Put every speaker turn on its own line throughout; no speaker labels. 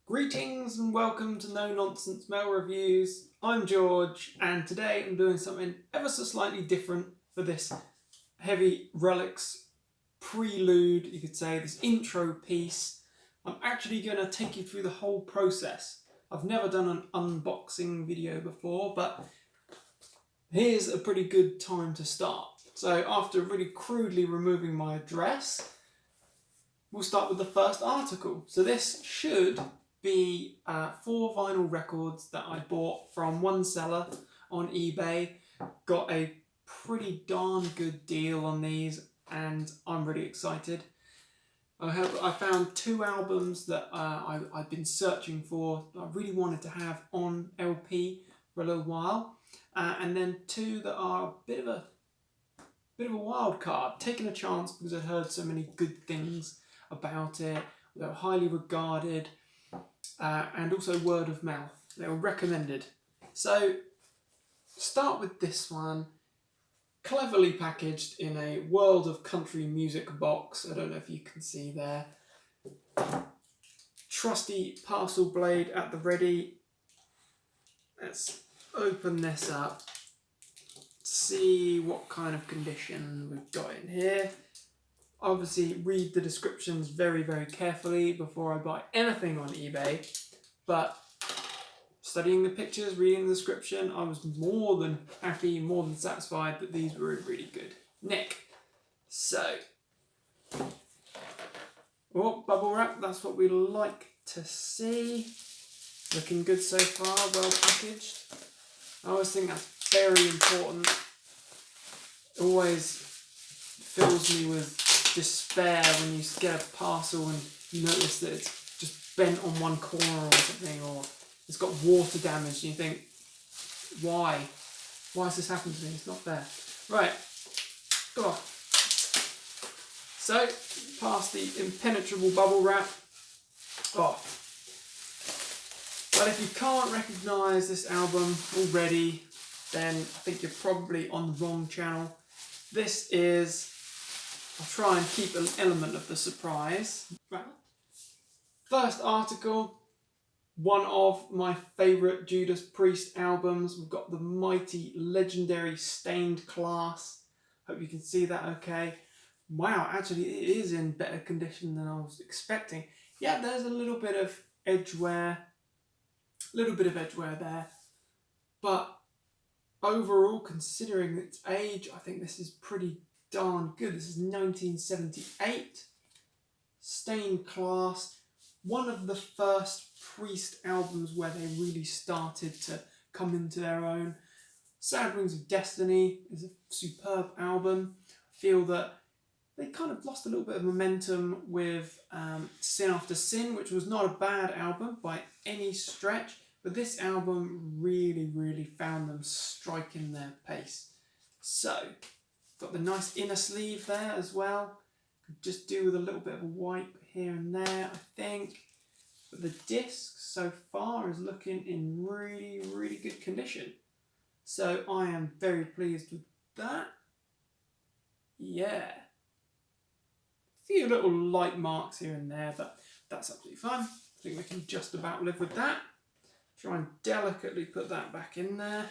Greetings and welcome to No Nonsense Mail Reviews. I'm George and today I'm doing something ever so slightly different for this Heavy Relics prelude, you could say, this intro piece. I'm actually going to take you through the whole process. I've never done an unboxing video before, but here's a pretty good time to start. So after really crudely removing my address, we'll start with the first article. So this should be 4 vinyl records that I bought from one seller on eBay. Got a pretty darn good deal on these and I'm really excited. I found 2 albums that I've been searching for, I really wanted to have on LP for a little while, and then 2 that are a bit of a wild card, taking a chance because I'd heard so many good things about it. They were highly regarded, and also word of mouth. They were recommended. So start with this one, cleverly packaged in a World of Country Music box. I don't know if you can see there. Trusty parcel blade at the ready. Let's open this up, see what kind of condition we've got in here. Obviously read the descriptions very, very carefully before I buy anything on eBay, but studying the pictures, reading the description, I was more than happy, more than satisfied that these were really good nick. So, bubble wrap, that's what we like to see. Looking good so far, well packaged. I always think that's very important. It always fills me with despair when you get a parcel and you notice that it's just bent on one corner or something, or it's got water damage and you think, why has this happened to me? It's not fair. Right, oh. So past the impenetrable bubble wrap. Oh. But if you can't recognise this album already, then I think you're probably on the wrong channel. This is, I'll try and keep an element of the surprise. Right. First article, one of my favourite Judas Priest albums. We've got the mighty, legendary Stained Class. Hope you can see that okay. Wow, actually it is in better condition than I was expecting. Yeah, there's a little bit of edge wear there. But overall, considering its age, I think this is pretty darn good. This is 1978. Stained Class. One of the first Priest albums where they really started to come into their own. Sad Wings of Destiny is a superb album. I feel that they kind of lost a little bit of momentum with Sin After Sin, which was not a bad album by any stretch, but this album really, really found them striking their pace. So, got the nice inner sleeve there as well. Could just do with a little bit of a wipe here and there, I think. But the disc so far is looking in really, really good condition. So I am very pleased with that. Yeah. A few little light marks here and there, but that's absolutely fine. I think we can just about live with that. Try and delicately put that back in there.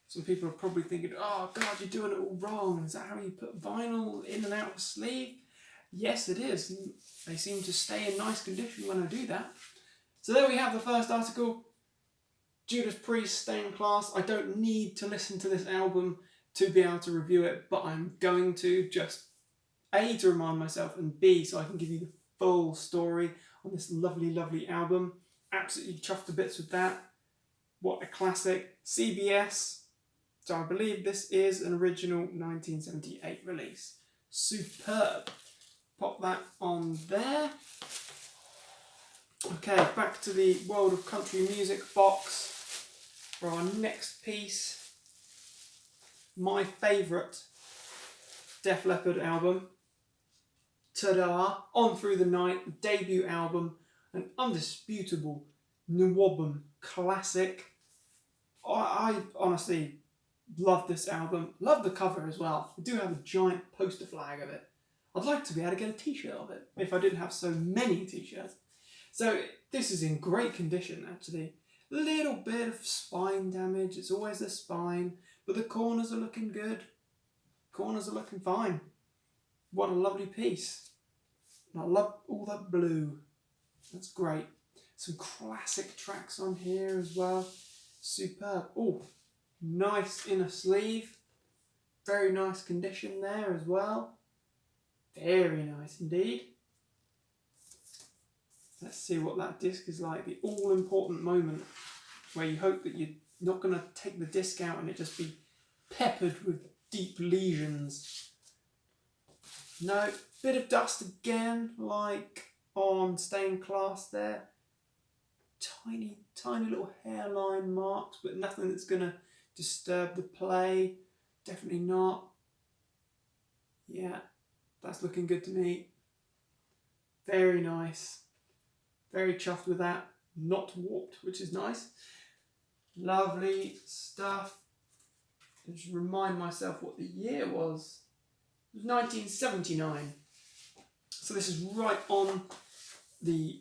Some people are probably thinking, oh God, you're doing it all wrong. Is that how you put vinyl in and out of a sleeve? Yes, it is. They seem to stay in nice condition when I do that. So there we have the first article. Judas Priest, Stained Class. I don't need to listen to this album to be able to review it, but I'm going to, just A, to remind myself, and B, so I can give you the full story on this lovely, lovely album. Absolutely chuffed to bits with that. What a classic. CBS. So I believe this is an original 1978 release. Superb. Pop that on there. Okay, back to the World of Country Music box for our next piece. My favourite Def Leppard album. Ta-da! On Through the Night, the debut album, an undisputable Nwabum classic. I honestly love this album. Love the cover as well. I do have a giant poster flag of it. I'd like to be able to get a t-shirt of it if I didn't have so many t-shirts. So This is in great condition, actually. A little bit of spine damage, it's always the spine, but the corners are looking good. Corners are looking fine. What a lovely piece. And I love all that blue. That's great. Some classic tracks on here as well. Superb. Oh, nice inner sleeve. Very nice condition there as well. Very nice indeed. Let's see what that disc is like. The all-important moment where you hope that you're not going to take the disc out and it just be peppered with deep lesions. No, bit of dust again, like on stained glass there. Tiny, tiny little hairline marks, but nothing that's going to disturb the play. Definitely not. Yeah, that's looking good to me. Very nice. Very chuffed with that. Not warped, which is nice. Lovely stuff. Just remind myself what the year was. It was 1979. So this is right on the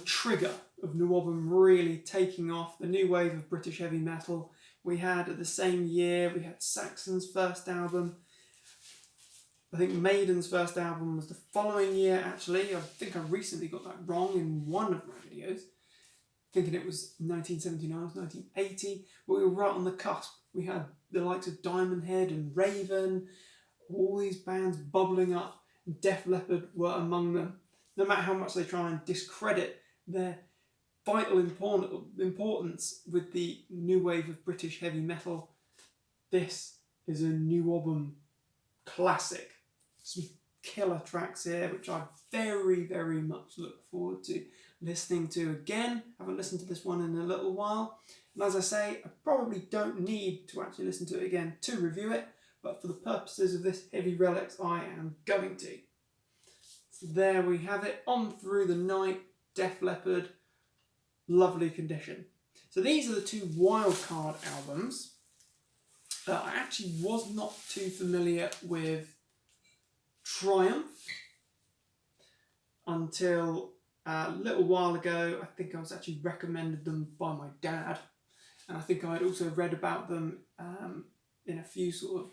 trigger of Nuobum really taking off, the new wave of British heavy metal. We had at the same year, we had Saxon's first album. I think Maiden's first album was the following year, actually. I think I recently got that wrong in one of my videos, thinking it was 1979, it was 1980, but we were right on the cusp. We had the likes of Diamond Head and Raven, all these bands bubbling up, and Def Leppard were among them. No matter how much they try and discredit their vital importance with the new wave of British heavy metal, this is a Nuobum classic. Some killer tracks here, which I very, very much look forward to listening to again. Haven't listened to this one in a little while. And as I say, I probably don't need to actually listen to it again to review it, but for the purposes of this Heavy Relics, I am going to. So there we have it, On Through the Night, Def Leppard, lovely condition. So these are the two wildcard albums. I actually was not too familiar with Triumph until a little while ago. I think I was actually recommended them by my dad, and I think I had also read about them in a few sort of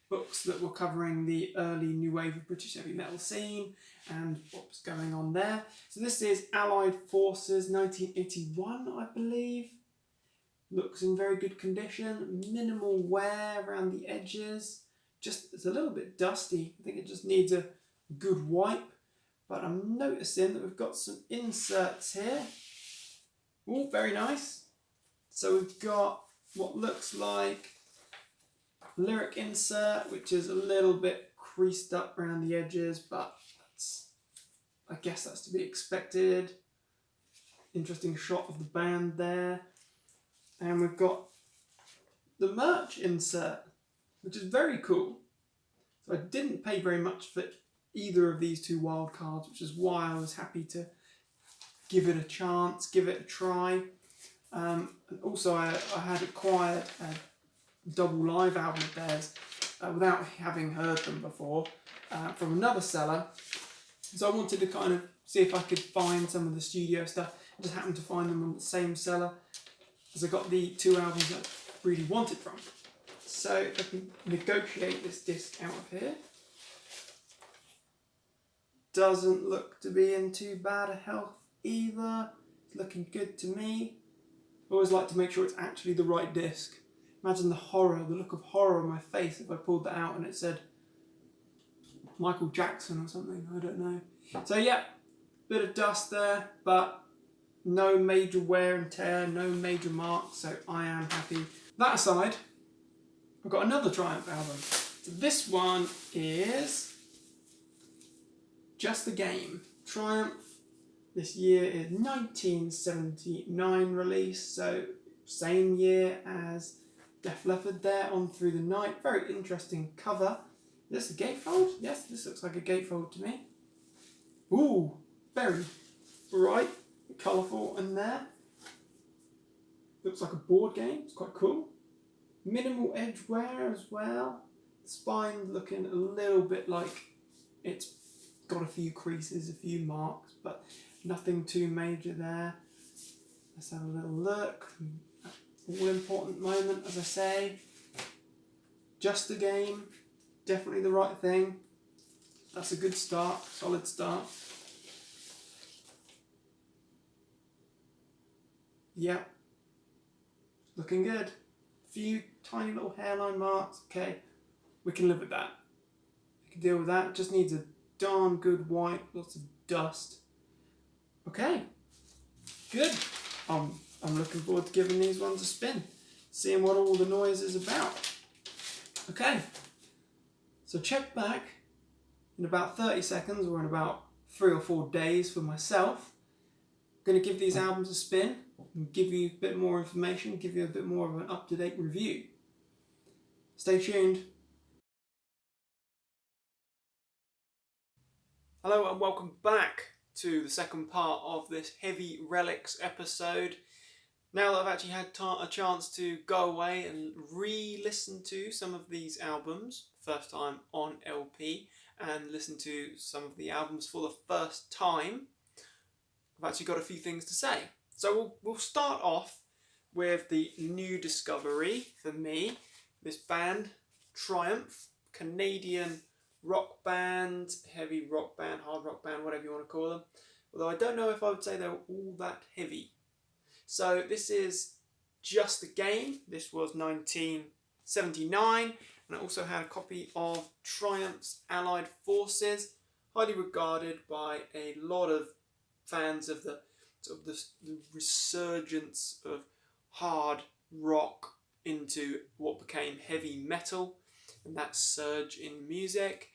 books that were covering the early new wave of British heavy metal scene and what was going on there. So this is Allied Forces 1981, I believe. Looks in very good condition, minimal wear around the edges. Just, it's a little bit dusty. I think it just needs a good wipe. But I'm noticing that we've got some inserts here. Oh, very nice. So we've got what looks like lyric insert, which is a little bit creased up around the edges, but I guess that's to be expected. Interesting shot of the band there. And we've got the merch insert, which is very cool. So I didn't pay very much for either of these two wild cards, which is why I was happy to give it a chance, give it a try. And also I had acquired a double live album of theirs without having heard them before from another seller. So I wanted to kind of see if I could find some of the studio stuff. I just happened to find them on the same seller, as I got the two albums that I really wanted from. So if I can negotiate this disc out of here. Doesn't look to be in too bad a health either. It's looking good to me. I always like to make sure it's actually the right disc. Imagine the horror, the look of horror on my face if I pulled that out and it said Michael Jackson or something, I don't know. So yeah, bit of dust there, but no major wear and tear, no major marks, so I am happy. That aside, I've got another Triumph album. So this one is Just the Game. Triumph, this year is 1979 release, so same year as Def Leppard there, On Through the Night. Very interesting cover. Is this a gatefold? Yes, this looks like a gatefold to me. Ooh, very bright, colourful in there. Looks like a board game, it's quite cool. Minimal edge wear as well. Spine looking a little bit like it's got a few creases, a few marks, but Nothing too major there. Let's have a little look. All important moment, as I say. Just a game. Definitely the right thing. That's a good start. Solid start. Yep. Looking good. Few tiny little hairline marks. Okay. We can live with that. We can deal with that. Just needs a darn good wipe. Lots of dust. Okay. Good. I'm looking forward to giving these ones a spin. Seeing what all the noise is about. Okay. So check back in about 30 seconds or in about 3 or 4 days for myself. I'm going to give these albums a spin and give you a bit more information, give you a bit more of an up-to-date review. Stay tuned. Hello and welcome back to the second part of this Heavy Relics episode. Now that I've actually had a chance to go away and re-listen to some of these albums, first time on LP, and listen to some of the albums for the first time, I've actually got a few things to say. So we'll start off with the new discovery for me, this band, Triumph, Canadian rock band, heavy rock band, hard rock band, whatever you want to call them. Although I don't know if I would say they were all that heavy. So this is Just a Game. This was 1979, and I also had a copy of Triumph's Allied Forces, highly regarded by a lot of fans of the resurgence of hard rock into what became heavy metal, and that surge in music.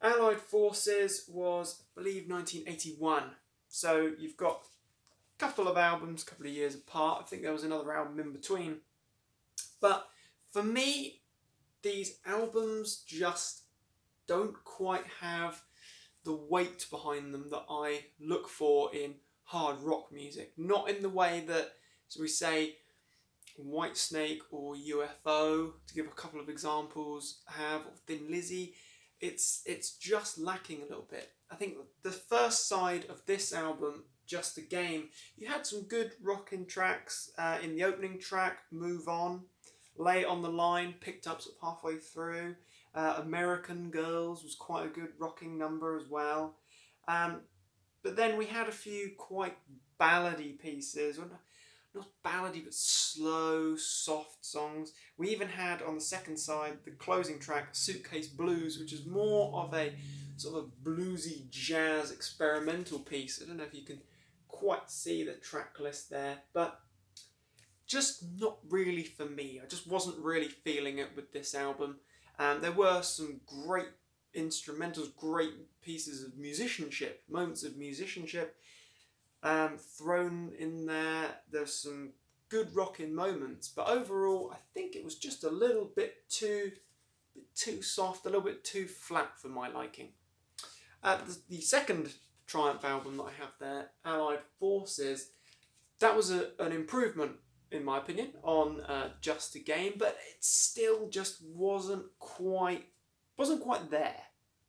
Allied Forces was, I believe, 1981. So you've got couple of albums, couple of years apart. I think there was another album in between. But for me, these albums just don't quite have the weight behind them that I look for in hard rock music. Not in the way that, so we say, Whitesnake or UFO, to give a couple of examples, have, or Thin Lizzy. It's just lacking a little bit. I think the first side of this album, Just a Game, you had some good rocking tracks in the opening track, Move On, Lay It on the Line, picked up sort of halfway through. American Girls was quite a good rocking number as well. But then we had a few quite ballady pieces, not ballady but slow, soft songs. We even had on the second side the closing track, Suitcase Blues, which is more of a sort of bluesy jazz experimental piece. I don't know if you can quite see the track list there, but just not really for me. I just wasn't really feeling it with this album. There were some great instrumentals, great pieces of musicianship, moments of musicianship thrown in there. There's some good rocking moments, but overall I think it was just a little bit too soft, a little bit too flat for my liking. The second Triumph album that I have there, Allied Forces, that was an improvement in my opinion on Just a Game, but it still just wasn't quite there.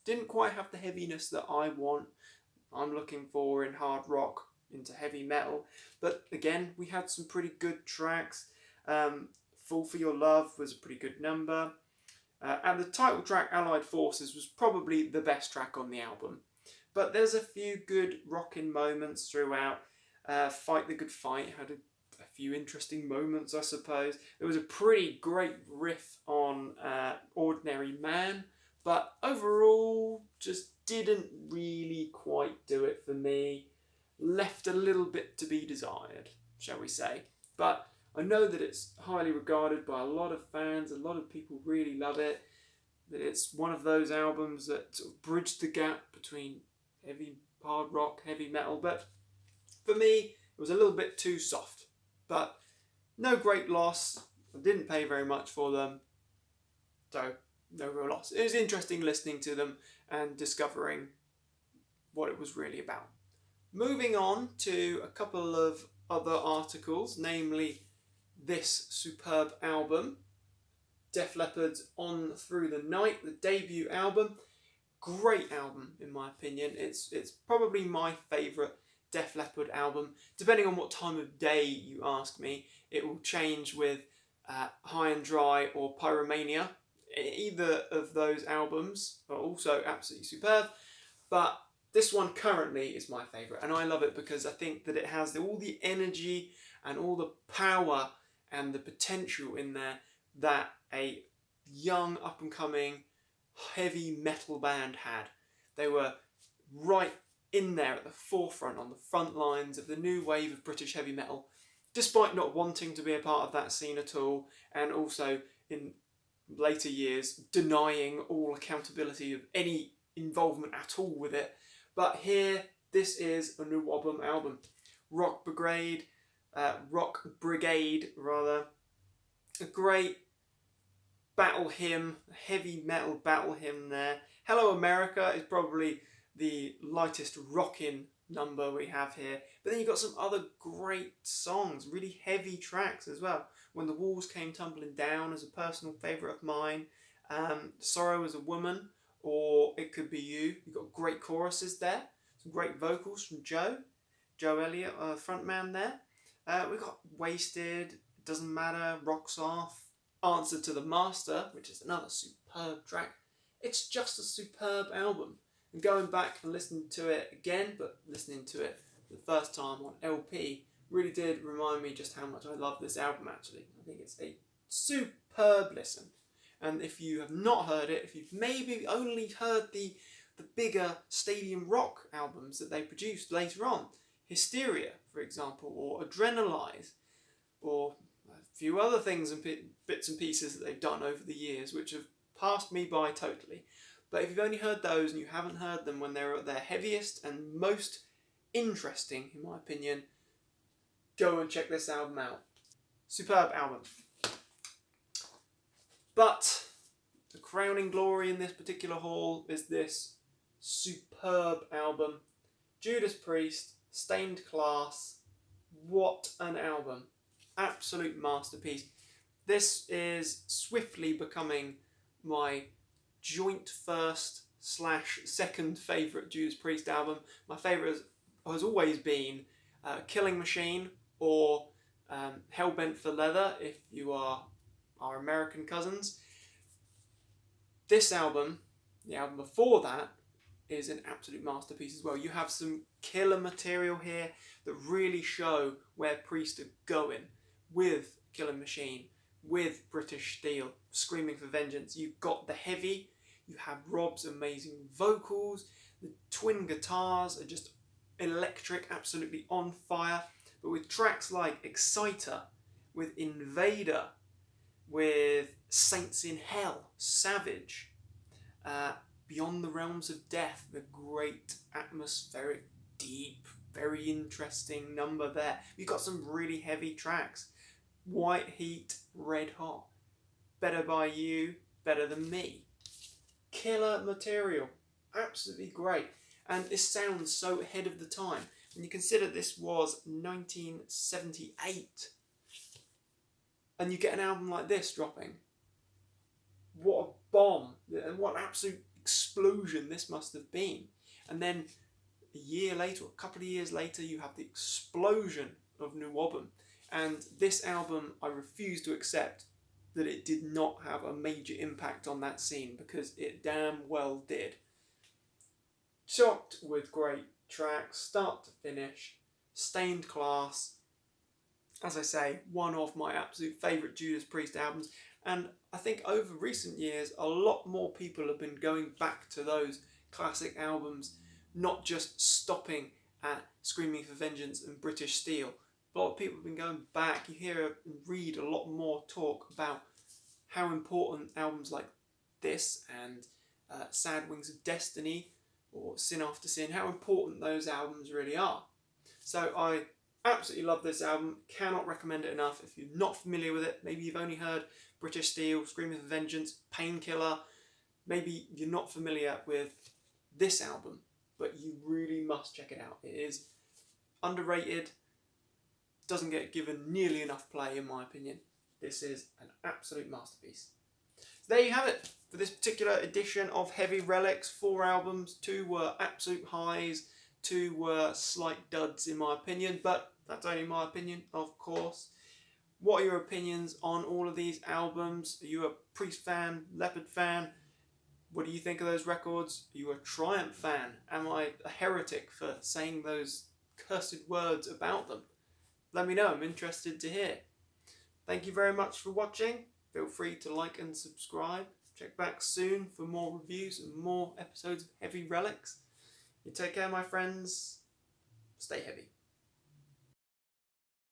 Didn't quite have the heaviness that I'm looking for in hard rock into heavy metal. But again, we had some pretty good tracks. Fall for Your Love was a pretty good number. And the title track, Allied Forces, was probably the best track on the album. But there's a few good rocking moments throughout. Fight the Good Fight had a few interesting moments, I suppose. There was a pretty great riff on Ordinary Man, but overall just didn't really quite do it for me. Left a little bit to be desired, shall we say. But I know that it's highly regarded by a lot of fans, a lot of people really love it, that it's one of those albums that sort of bridged the gap between heavy hard rock, heavy metal, but for me it was a little bit too soft. But no great loss. I didn't pay very much for them, so no real loss. It was interesting listening to them and discovering what it was really about. Moving on to a couple of other articles, namely this superb album, Def Leppard's On Through the Night, the debut album. Great album, in my opinion. It's probably my favourite Def Leppard album. Depending on what time of day you ask me, it will change with High and Dry or Pyromania. Either of those albums are also absolutely superb, but this one currently is my favourite, and I love it because I think that it has all the energy and all the power and the potential in there that a young, up-and-coming, heavy metal band had. They were right in there at the forefront, on the front lines of the new wave of British heavy metal, despite not wanting to be a part of that scene at all, and also in later years denying all accountability of any involvement at all with it. But here, this is a New album. Rock Brigade, rather. A great battle hymn, heavy metal battle hymn there. Hello America is probably the lightest rockin' number we have here. But then you've got some other great songs, really heavy tracks as well. When the Walls Came Tumbling Down is a personal favourite of mine. Sorrow as a Woman, or It Could Be You. You've got great choruses there. Some great vocals from Joe Elliott, frontman there. We've got Wasted, Doesn't Matter, Rocks Off, Answer to the Master, which is another superb track. It's just a superb album. And going back and listening to it again, but listening to it for the first time on LP, really did remind me just how much I love this album, actually. I think it's a superb listen. And if you have not heard it, if you've maybe only heard the bigger stadium rock albums that they produced later on, Hysteria, for example, or Adrenalize, or a few other things and bits and pieces that they've done over the years, which have passed me by totally. But if you've only heard those and you haven't heard them when they're at their heaviest and most interesting, in my opinion, go and check this album out. Superb album. But the crowning glory in this particular haul is this superb album. Judas Priest, Stained Class. What an album. Absolute masterpiece. This is swiftly becoming my joint first / second favourite Judas Priest album. My favourite has always been Killing Machine or Hellbent for Leather, if you are our American cousins. This album, the album before that, is an absolute masterpiece as well. You have some killer material here that really show where Priest are going with Killing Machine, with British Steel, Screaming for Vengeance. You've got the heavy, you have Rob's amazing vocals, the twin guitars are just electric, absolutely on fire. But with tracks like Exciter, with Invader, with Saints in Hell, Savage, Beyond the Realms of Death, the great atmospheric, deep, very interesting number there. You've got some really heavy tracks. White Heat, Red Hot, Better By You, Better Than Me. Killer material. Absolutely great. And this sounds so ahead of the time. When you consider this was 1978, and you get an album like this dropping. What a bomb, and what an absolute explosion this must have been. And then a year later, a couple of years later, you have the explosion of New Album. And this album, I refuse to accept that it did not have a major impact on that scene, because it damn well did. Chocked with great tracks, start to finish, Stained Class. As I say, one of my absolute favourite Judas Priest albums, and I think over recent years a lot more people have been going back to those classic albums, not just stopping at Screaming for Vengeance and British Steel. A lot of people have been going back. You hear and read a lot more talk about how important albums like this and Sad Wings of Destiny or Sin After Sin, how important those albums really are. So I absolutely love this album, cannot recommend it enough. If you're not familiar with it, maybe you've only heard British Steel, Screaming for Vengeance, Painkiller, maybe you're not familiar with this album, but you really must check it out. It is underrated, doesn't get given nearly enough play in my opinion. This is an absolute masterpiece. So there you have it. For this particular edition of Heavy Relics, 4 albums, 2 were absolute highs, 2 were slight duds in my opinion, but that's only my opinion, of course. What are your opinions on all of these albums? Are you a Priest fan, Leppard fan? What do you think of those records? Are you a Triumph fan? Am I a heretic for saying those cursed words about them? Let me know, I'm interested to hear. Thank you very much for watching. Feel free to like and subscribe. Check back soon for more reviews and more episodes of Heavy Relics. You take care, my friends. Stay heavy.